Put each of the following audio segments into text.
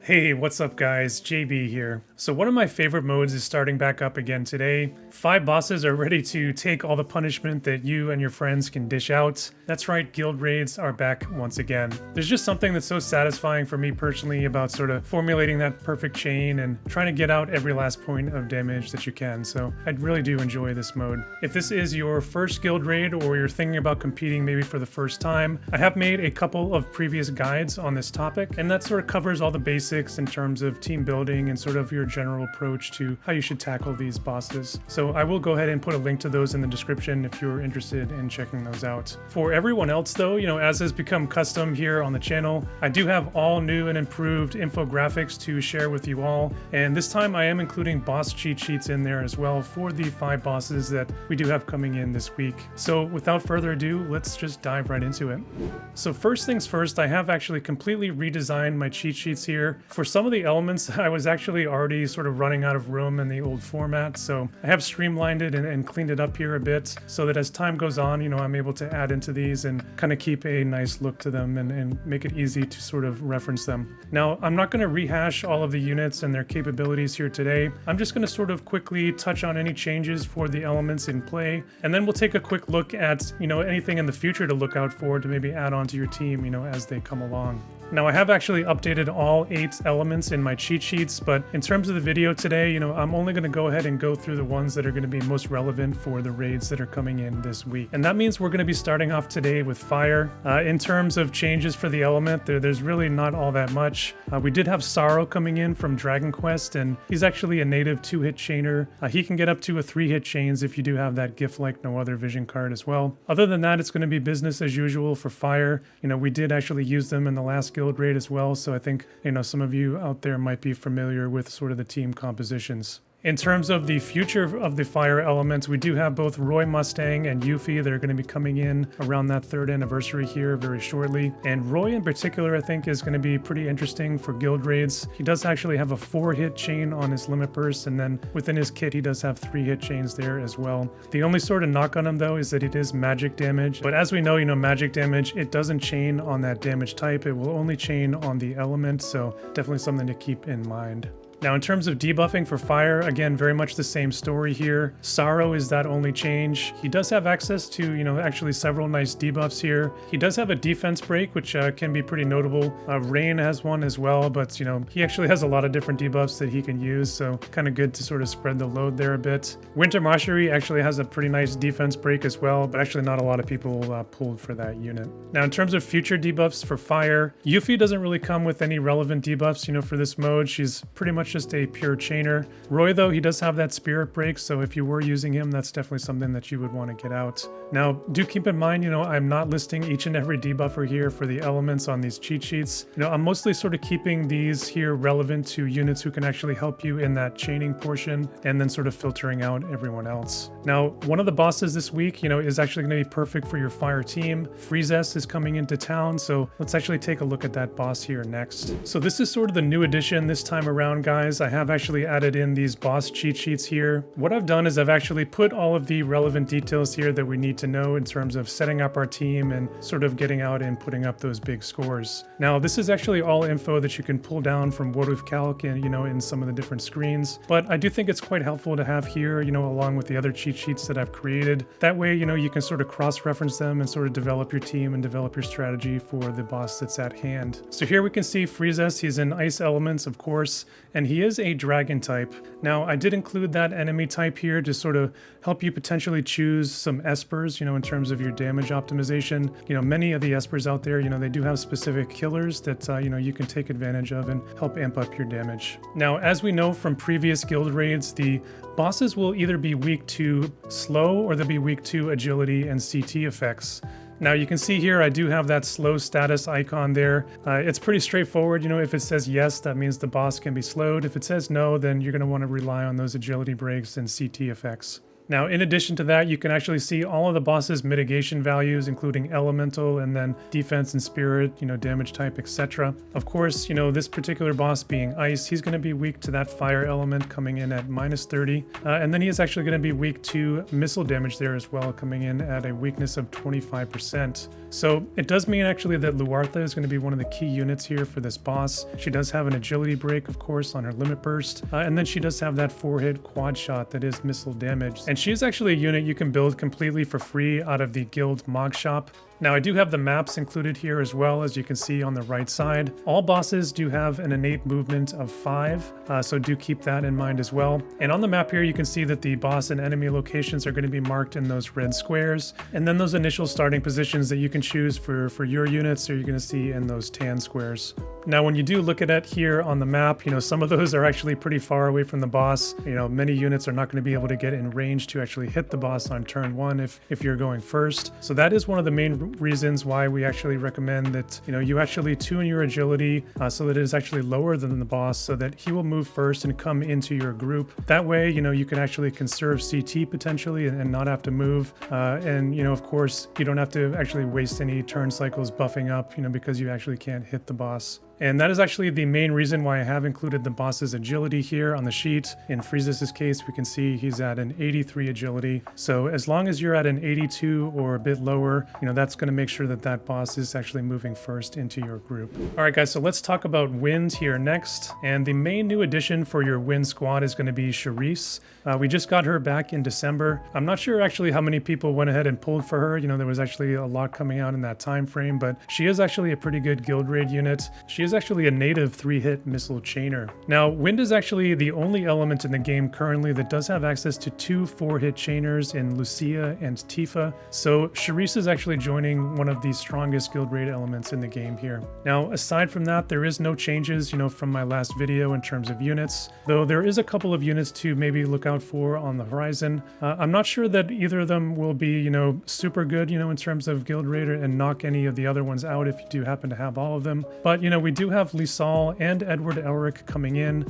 Hey, what's up guys? JB here. So one of my favorite modes is starting back up again today. 5 bosses are ready to take all the punishment that you and your friends can dish out. That's right, guild raids are back once again. There's just something that's so satisfying for me personally about sort of formulating that perfect chain and trying to get out every last point of damage that you can, so I really do enjoy this mode. If this is your first guild raid or you're thinking about competing maybe for the first time, I have made a couple of previous guides on this topic, and that sort of covers all the basics in terms of team building and sort of your general approach to how you should tackle these bosses. So I will go ahead and put a link to those in the description if you're interested in checking those out. For everyone else though, as has become custom here on the channel, I do have all new and improved infographics to share with you all, and this time I am including boss cheat sheets in there as well for the 5 bosses that we do have coming in this week. So without further ado, let's just dive right into it. So first things first, I have actually completely redesigned my cheat sheets here. For some of the elements, I was actually already sort of running out of room in the old format, so I have streamlined it and cleaned it up here a bit so that as time goes on, I'm able to add into these and kind of keep a nice look to them and make it easy to sort of reference them. Now, I'm not going to rehash all of the units and their capabilities here today. I'm just going to sort of quickly touch on any changes for the elements in play, and then we'll take a quick look at, anything in the future to look out for to maybe add on to your team, as they come along. Now, I have actually updated all 8 elements in my cheat sheets, but in terms of the video today, I'm only going to go ahead and go through the ones that are going to be most relevant for the raids that are coming in this week. And that means we're going to be starting off today with fire. In terms of changes for the element, there's really not all that much. We did have Sorrow coming in from Dragon Quest, and he's actually a native 2-hit chainer. He can get up to a 3-hit chains if you do have that gift like no other vision card as well. Other than that, it's going to be business as usual for fire. We did actually use them in the last guild raid as well, so I think some of you out there might be familiar with sort of the team compositions. In terms of the future of the fire elements, we do have both Roy Mustang and Yuffie that are going to be coming in around that 3rd anniversary here very shortly. And Roy in particular, I think, is going to be pretty interesting for guild raids. He does actually have a 4-hit chain on his limit burst, and then within his kit, he does have 3-hit chains there as well. The only sort of knock on him though is that it is magic damage. But as we know, magic damage, it doesn't chain on that damage type. It will only chain on the element, so definitely something to keep in mind. Now, in terms of debuffing for fire, again, very much the same story here. Sorrow is that only change. He does have access to, actually several nice debuffs here. He does have a defense break, which can be pretty notable. Rain has one as well, but, he actually has a lot of different debuffs that he can use, so kind of good to sort of spread the load there a bit. Winter Mastery actually has a pretty nice defense break as well, but actually not a lot of people pulled for that unit. Now, in terms of future debuffs for fire, Yuffie doesn't really come with any relevant debuffs, for this mode. She's pretty much just a pure chainer. Roy though, he does have that spirit break, so if you were using him, that's definitely something that you would want to get out. Now, do keep in mind, I'm not listing each and every debuffer here for the elements on these cheat sheets. I'm mostly sort of keeping these here relevant to units who can actually help you in that chaining portion, and then sort of filtering out everyone else. Now, one of the bosses this week, is actually going to be perfect for your fire team. Friezess is coming into town, so let's actually take a look at that boss here next. So this is sort of the new addition this time around, guys. I have actually added in these boss cheat sheets here. What I've done is I've actually put all of the relevant details here that we need to know in terms of setting up our team and sort of getting out and putting up those big scores. Now, this is actually all info that you can pull down from WoTV Calc and, in some of the different screens, but I do think it's quite helpful to have here, along with the other cheat sheets that I've created. That way, you can sort of cross-reference them and sort of develop your team and develop your strategy for the boss that's at hand. So here we can see Friezess. He's in ice elements, of course, and he is a dragon type. Now, I did include that enemy type here to sort of help you potentially choose some espers, in terms of your damage optimization. Many of the espers out there, they do have specific killers that, you can take advantage of and help amp up your damage. Now, as we know from previous guild raids, the bosses will either be weak to slow or they'll be weak to agility and CT effects. Now you can see here I do have that slow status icon there. It's pretty straightforward. If it says yes, that means the boss can be slowed. If it says no, then you're going to want to rely on those agility breaks and CT effects. Now, in addition to that, you can actually see all of the boss's mitigation values, including elemental and then defense and spirit, damage type, etc. Of course, this particular boss being ice, he's going to be weak to that fire element coming in at -30. And then he is actually going to be weak to missile damage there as well, coming in at a weakness of 25%. So it does mean actually that Luartha is going to be one of the key units here for this boss. She does have an agility break, of course, on her limit burst. And then she does have that 4-hit quad shot that is missile damage. And she is actually a unit you can build completely for free out of the guild Mog shop. Now I do have the maps included here as well, as you can see on the right side. All bosses do have an innate movement of 5, so do keep that in mind as well. And on the map here you can see that the boss and enemy locations are going to be marked in those red squares, and then those initial starting positions that you can choose for your units are you're going to see in those tan squares. Now when you do look at it here on the map, some of those are actually pretty far away from the boss. Many units are not going to be able to get in range to actually hit the boss on turn 1 if you're going first. So that is one of the main reasons why we actually recommend that you actually tune your agility so that it is actually lower than the boss, so that he will move first and come into your group. That way you can actually conserve CT potentially and not have to move, and of course you don't have to actually waste any turn cycles buffing up because you actually can't hit the boss. And that is actually the main reason why I have included the boss's agility here on the sheet. In Friezess' case, we can see he's at an 83 agility. So as long as you're at an 82 or a bit lower, that's going to make sure that that boss is actually moving first into your group. All right, guys, so let's talk about Wind here next. And the main new addition for your Wind squad is going to be Friezess. We just got her back in December. I'm not sure actually how many people went ahead and pulled for her. There was actually a lot coming out in that time frame, but she is actually a pretty good guild raid unit. She is actually a native 3-hit missile chainer. Now, Wind is actually the only element in the game currently that does have access to 2 4-hit chainers in Lucia and Tifa. So Friezess is actually joining one of the strongest guild raid elements in the game here. Now, aside from that, there is no changes, from my last video in terms of units, though there is a couple of units to maybe look out for on the horizon. I'm not sure that either of them will be, super good, in terms of guild raid and knock any of the other ones out if you do happen to have all of them. But, we do have Lisal and Edward Elric coming in,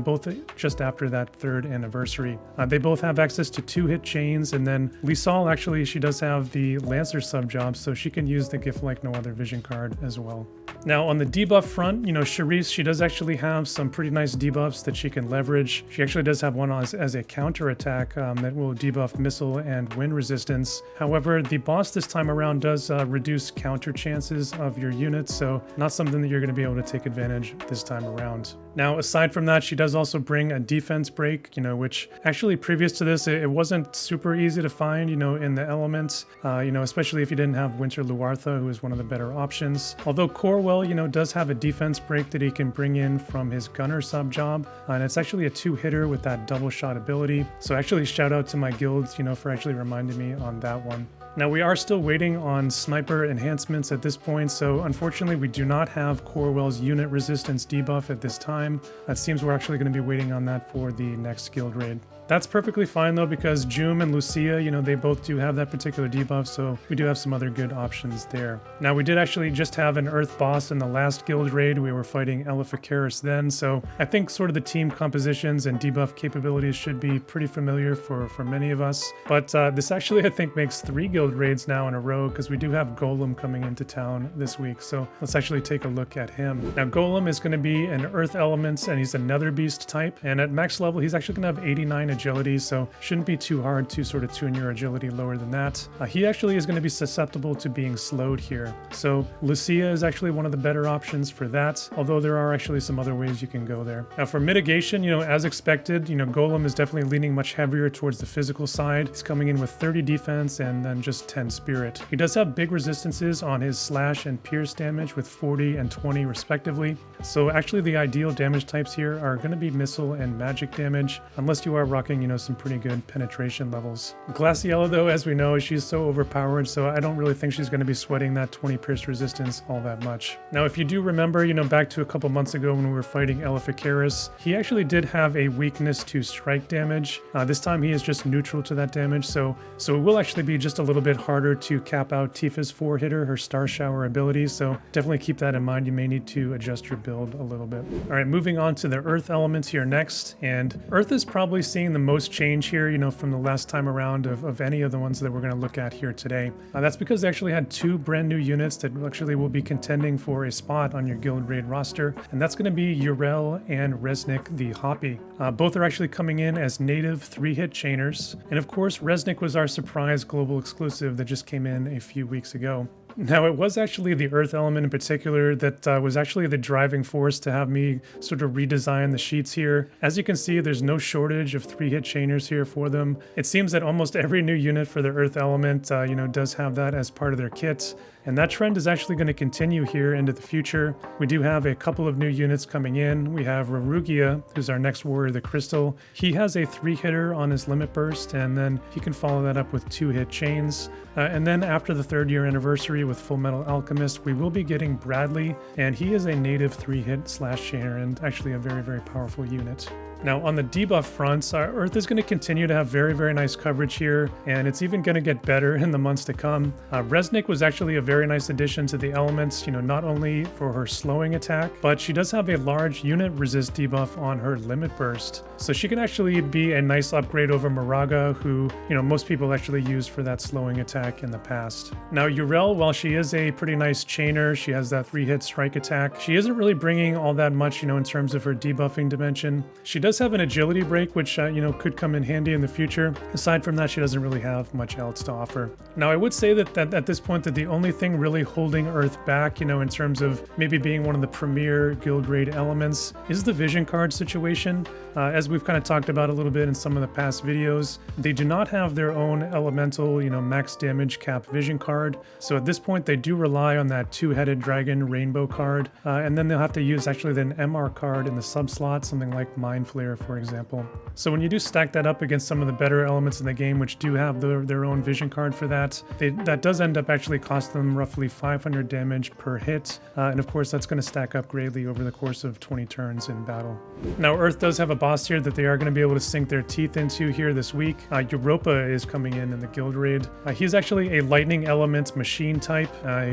both just after that 3rd anniversary. They both have access to 2-hit chains, and then Lisal actually, she does have the Lancer sub-job, so she can use the Gift Like No Other vision card as well. Now on the debuff front, Friezess, she does actually have some pretty nice debuffs that she can leverage. She actually does have one as a counter attack that will debuff missile and wind resistance. However, the boss this time around does reduce counter chances of your units, so not something that you're going to be able to take advantage this time around. Now, aside from that, she does also bring a defense break, which actually previous to this, it wasn't super easy to find, in the elements, especially if you didn't have Winter Luartha, who is one of the better options. Although Corwell, does have a defense break that he can bring in from his gunner sub job, and it's actually a 2-hitter with that double shot ability. So actually shout out to my guilds, for actually reminding me on that one. Now we are still waiting on sniper enhancements at this point, so unfortunately we do not have Corwell's unit resistance debuff at this time. It seems we're actually going to be waiting on that for the next guild raid. That's perfectly fine though, because Jum and Lucia, they both do have that particular debuff, so we do have some other good options there. Now we did actually just have an Earth boss in the last guild raid. We were fighting Eleficaris then, so I think sort of the team compositions and debuff capabilities should be pretty familiar for many of us. But this actually I think makes 3 guild raids now in a row, because we do have Golem coming into town this week, so let's actually take a look at him. Now Golem is going to be an Earth element, and he's another beast type, and at max level he's actually going to have 89 agility, so shouldn't be too hard to sort of tune your agility lower than that. He actually is going to be susceptible to being slowed here, so Lucia is actually one of the better options for that, although there are actually some other ways you can go there. Now for mitigation, as expected, Golem is definitely leaning much heavier towards the physical side. He's coming in with 30 defense and then just 10 spirit. He does have big resistances on his slash and pierce damage with 40 and 20 respectively, so actually the ideal damage types here are going to be missile and magic damage, unless you are rocking, some pretty good penetration levels. Glaciella, though, as we know, she's so overpowered, so I don't really think she's going to be sweating that 20 pierce resistance all that much. Now, if you do remember, back to a couple months ago when we were fighting Eleficaris, he actually did have a weakness to strike damage. This time he is just neutral to that damage, so it will actually be just a little bit harder to cap out Tifa's 4-hitter, her Star Shower ability, so definitely keep that in mind. You may need to adjust your build a little bit. All right, moving on to the Earth elements here next, and Earth is probably seeing the the most change here, from the last time around of any of the ones that we're going to look at here today. That's because they actually had 2 brand new units that actually will be contending for a spot on your Guild Raid roster, and that's going to be Urel and Resnick the Hoppy. Both are actually coming in as native 3-hit chainers, and of course Resnick was our surprise global exclusive that just came in a few weeks ago. Now, it was actually the Earth element in particular that was actually the driving force to have me sort of redesign the sheets here. As you can see, there's no shortage of 3-hit chainers here for them. It seems that almost every new unit for the Earth element, does have that as part of their kit. And that trend is actually going to continue here into the future. We do have a couple of new units coming in. We have Rarugia, who's our next warrior, the Crystal. He has a 3-hitter on his limit burst, and then he can follow that up with 2-hit chains. And then after the 3rd year anniversary with Full Metal Alchemist, we will be getting Bradley, and he is a native 3-hit chainer and actually a very, very powerful unit. Now, on the debuff fronts, Earth is going to continue to have very, very nice coverage here, and it's even going to get better in the months to come. Resnick was actually a very nice addition to the elements, not only for her slowing attack, but she does have a large unit resist debuff on her limit burst. So she can actually be a nice upgrade over Moraga, who, most people actually used for that slowing attack in the past. Now, Urel, while she is a pretty nice chainer, she has that 3-hit strike attack, she isn't really bringing all that much, in terms of her debuffing dimension. She does have an agility break, which, could come in handy in the future. Aside from that, she doesn't really have much else to offer. Now, I would say that at this point, that the only thing really holding Earth back, in terms of maybe being one of the premier Guild Raid elements, is the vision card situation. As we've kind of talked about a little bit in some of the past videos, they do not have their own elemental, max damage cap vision card. So at this point, they do rely on that 2-headed dragon rainbow card, and then they'll have to use actually an MR card in the sub slot, something like Mind Flare, for example. So when you do stack that up against some of the better elements in the game, which do have their own vision card for that, that does end up actually costing them roughly 500 damage per hit, and of course that's going to stack up greatly over the course of 20 turns in battle. Now, Earth does have a boss here that they are going to be able to sink their teeth into here this week. Europa is coming in the Guild Raid. He's actually a lightning element machine type.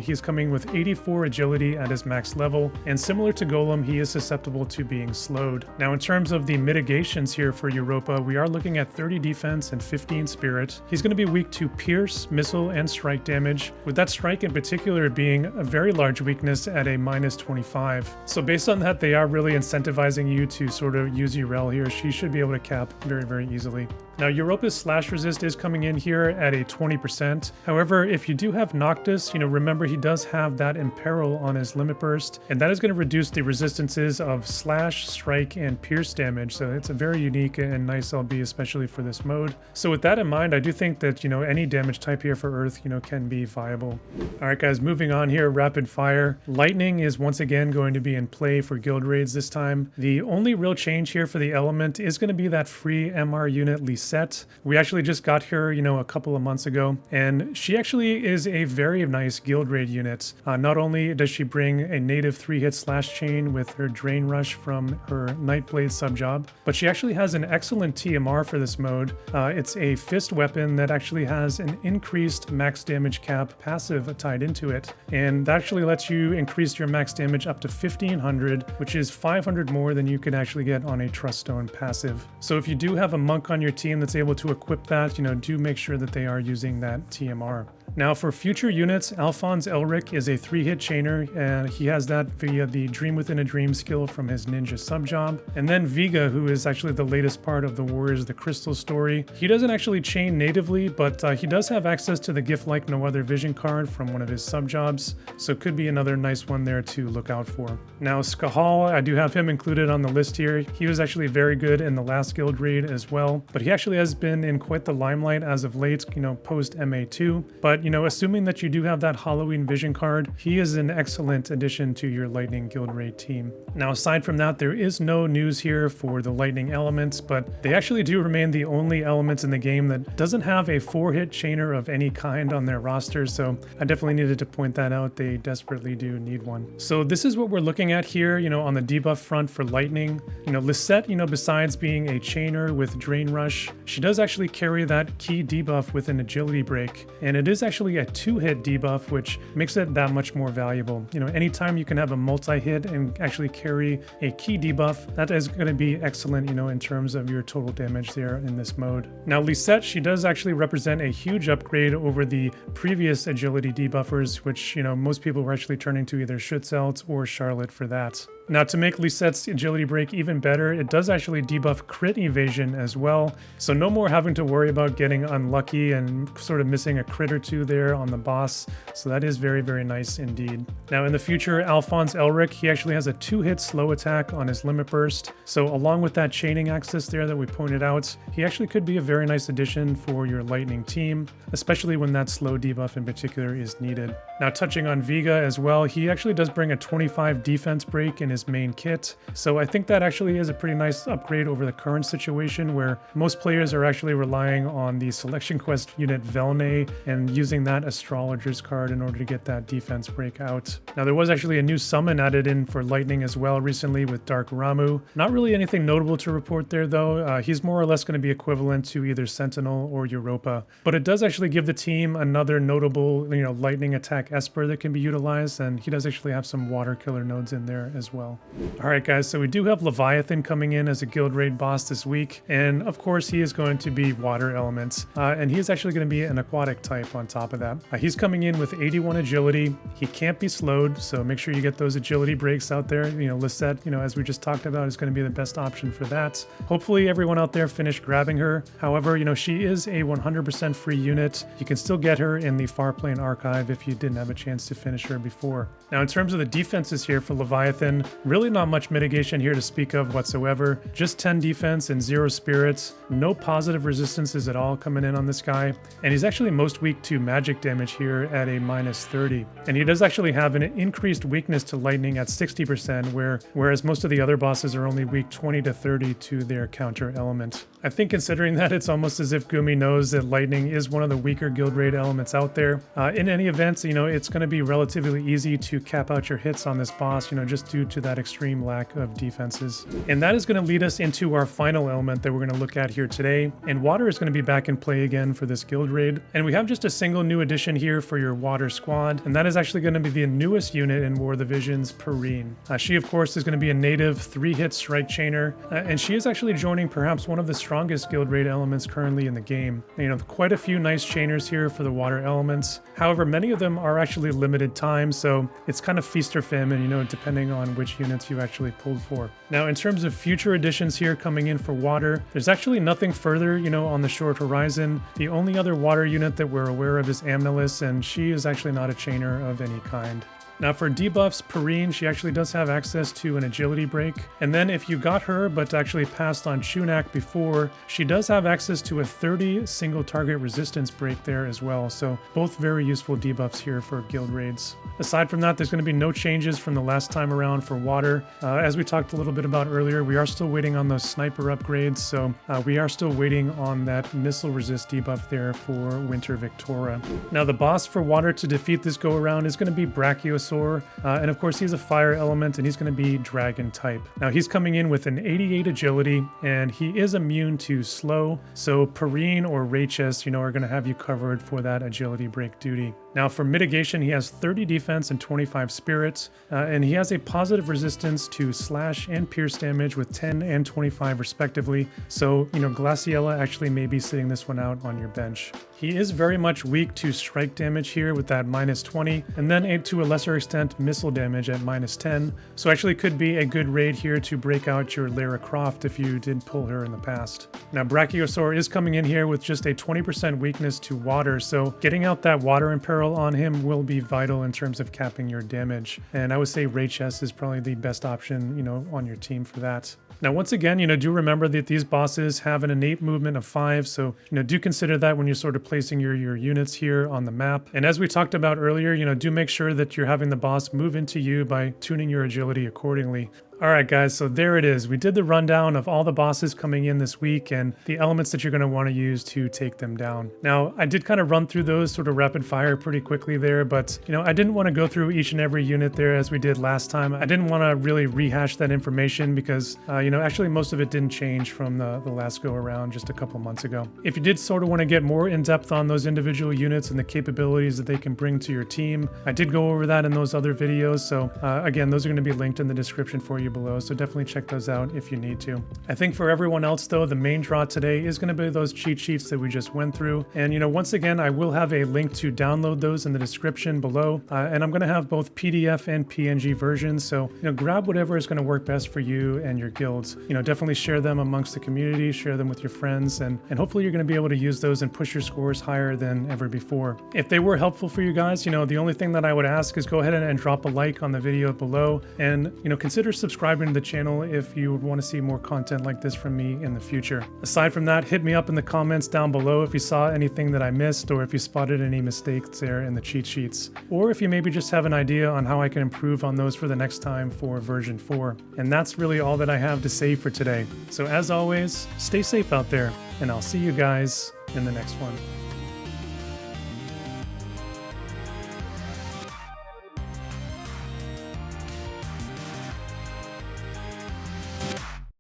He's coming with 84 agility at his max level, and similar to Golem, he is susceptible to being slowed. Now, in terms of the mitigations here for Europa, we are looking at 30 defense and 15 spirit. He's going to be weak to pierce, missile, and strike damage, with that strike in particular being a very large weakness at a minus 25. So based on that, they are really incentivizing you to sort of use Urel here. She should be able to cap very, very easily. Now, Europa's slash resist is coming in here at a 20%. However, if you do have Noctis, remember he does have that Imperil on his limit burst, and that is going to reduce the resistances of slash, strike, and pierce damage. So it's a very unique and nice LB, especially for this mode. So with that in mind, I do think that, any damage type here for Earth, can be viable. All right, guys, moving on here, rapid fire. Lightning is once again going to be in play for Guild Raids this time. The only real change here for the element is going to be that free MR unit Lisette. We actually just got her, a couple of months ago, and she actually is a very nice Guild Raid unit. Not only does she bring a native 3-hit slash chain with her Drain Rush from her Nightblade subjob, but she actually has an excellent TMR for this mode. It's a fist weapon that actually has an increased max damage cap passive tied into it, and that actually lets you increase your max damage up to 1500, which is 500 more than you could actually get on a Trust Stone passive. So if you do have a monk on your team that's able to equip that, do make sure that they are using that TMR. Now, for future units, Alphonse Elric is a 3-hit chainer, and he has that via the Dream Within a Dream skill from his ninja subjob. And then Viga, who is actually the latest part of the Warriors the Crystal story. He doesn't actually chain natively, but he does have access to the Gift Like No Other vision card from one of his subjobs, so could be another nice one there to look out for. Now, Skahal, I do have him included on the list here. He was actually very good in the last Guild Raid as well, but he actually has been in quite the limelight as of late, post MA2. But assuming that you do have that Halloween vision card, he is an excellent addition to your Lightning Guild Raid team. Now, aside from that, there is no news here for the Lightning elements, but they actually do remain the only elements in the game that doesn't have a 4-hit chainer of any kind on their roster, so I definitely needed to point that out. They desperately do need one. So this is what we're looking at here, on the debuff front for Lightning. Lisette, besides being a chainer with Drain Rush, she does actually carry that key debuff with an agility break, and it is actually actually a 2-hit debuff, which makes it that much more valuable. You know, anytime you can have a multi-hit and actually carry a key debuff, that is going to be excellent, you know, in terms of your total damage there in this mode. Now, Lisette, she does actually represent a huge upgrade over the previous agility debuffers, which, you know, most people were actually turning to either Schutzelt or Charlotte for that. Now, to make Lisette's agility break even better, it does actually debuff crit evasion as well, so no more having to worry about getting unlucky and sort of missing a crit or two there on the boss, so that is very, very nice indeed. Now, in the future, Alphonse Elric, he actually has a 2-hit slow attack on his limit burst, so along with that chaining axis there that we pointed out, he actually could be a very nice addition for your lightning team, especially when that slow debuff in particular is needed. Now, touching on Vega as well, he actually does bring a 25 defense break in his main kit, so I think that actually is a pretty nice upgrade over the current situation where most players are actually relying on the selection quest unit Velnay and using that astrologer's card in order to get that defense break out. Now, there was actually a new summon added in for lightning as well recently with Dark Ramu. Not really anything notable to report there though. He's more or less going to be equivalent to either Sentinel or Europa, but it does actually give the team another notable, you know, lightning attack Esper that can be utilized, and he does actually have some water killer nodes in there as well. Alright guys, so we do have Leviathan coming in as a guild raid boss this week, and of course he is going to be water elements, and he is actually going to be an aquatic type on top of that. He's coming in with 81 agility. He can't be slowed, so make sure you get those agility breaks out there. You know, Lisette, you know, as we just talked about, is going to be the best option for that. Hopefully everyone out there finished grabbing her. However, you know, she is a 100% free unit. You can still get her in the Farplane archive if you didn't have a chance to finish her before. Now, in terms of the defenses here for Leviathan, really not much mitigation here to speak of whatsoever. Just 10 defense and 0 spirits. No positive resistances at all coming in on this guy. And he's actually most weak to magic damage here at a -30. And he does actually have an increased weakness to lightning at 60%, whereas most of the other bosses are only weak 20 to 30 to their counter element. I think considering that, it's almost as if Gumi knows that lightning is one of the weaker guild raid elements out there. In any event, you know, it's going to be relatively easy to cap out your hits on this boss, you know, just due to that extreme lack of defenses. And that is going to lead us into our final element that we're going to look at here today. And water is going to be back in play again for this guild raid. And we have just a single new addition here for your water squad. And that is actually going to be the newest unit in War of the Visions, Perrine. She, of course, is going to be a native 3-hit strike chainer. And she is actually joining perhaps one of the strongest guild raid elements currently in the game. And, you know, quite a few nice chainers here for the water elements. However, many of them are actually limited time, so it's kind of feast or famine, you know, depending on which units you actually pulled for. Now, in terms of future additions here coming in for water, there's actually nothing further, you know, on the short horizon. The only other water unit that we're aware of is Amnelis, and she is actually not a chainer of any kind. Now for debuffs, Perrine, she actually does have access to an agility break. And then if you got her but actually passed on Shunak before, she does have access to a 30 single target resistance break there as well. So both very useful debuffs here for guild raids. Aside from that, there's going to be no changes from the last time around for water. As we talked a little bit about earlier, we are still waiting on those sniper upgrades. So we are still waiting on that missile resist debuff there for Winter Victoria. Now the boss for water to defeat this go around is going to be Brachiosaur. And of course he's a fire element and he's going to be dragon type. Now he's coming in with an 88 agility and he is immune to slow. So Perrine or Rachis, you know, are going to have you covered for that agility break duty. Now for mitigation, he has 30 defense and 25 spirits, and he has a positive resistance to slash and pierce damage with 10 and 25 respectively. So, you know, Glaciella actually may be sitting this one out on your bench. He is very much weak to strike damage here with that -20, and then to a lesser extent missile damage at -10. So actually could be a good raid here to break out your Lara Croft if you did pull her in the past. Now Brachiosaur is coming in here with just a 20% weakness to water, so getting out that water imperil on him will be vital in terms of capping your damage. And I would say Rachis is probably the best option, you know, on your team for that. Now, once again, you know, do remember that these bosses have an innate movement of 5, so, you know, do consider that when you're sort of placing your units here on the map. And as we talked about earlier, you know, do make sure that you're having the boss move into you by tuning your agility accordingly. Alright guys, so there it is. We did the rundown of all the bosses coming in this week and the elements that you're going to want to use to take them down. Now, I did kind of run through those sort of rapid fire pretty quickly there, but I didn't want to go through each and every unit there as we did last time. I didn't want to really rehash that information because, actually most of it didn't change from the last go around just a couple months ago. If you did sort of want to get more in depth on those individual units and the capabilities that they can bring to your team, I did go over that in those other videos. So again, those are going to be linked in the description for you below, so definitely check those out if you need to. I think for everyone else though, the main draw today is going to be those cheat sheets that we just went through. And once again, I will have a link to download those in the description below. And I'm going to have both PDF and PNG versions. So, grab whatever is going to work best for you and your guilds. Definitely share them amongst the community, share them with your friends, and hopefully you're going to be able to use those and push your scores higher than ever before. If they were helpful for you guys, the only thing that I would ask is go ahead and drop a like on the video below, and consider subscribing to the channel if you would want to see more content like this from me in the future. Aside from that, hit me up in the comments down below if you saw anything that I missed or if you spotted any mistakes there in the cheat sheets, or if you maybe just have an idea on how I can improve on those for the next time for version 4. And that's really all that I have to say for today. So as always, stay safe out there, and I'll see you guys in the next one.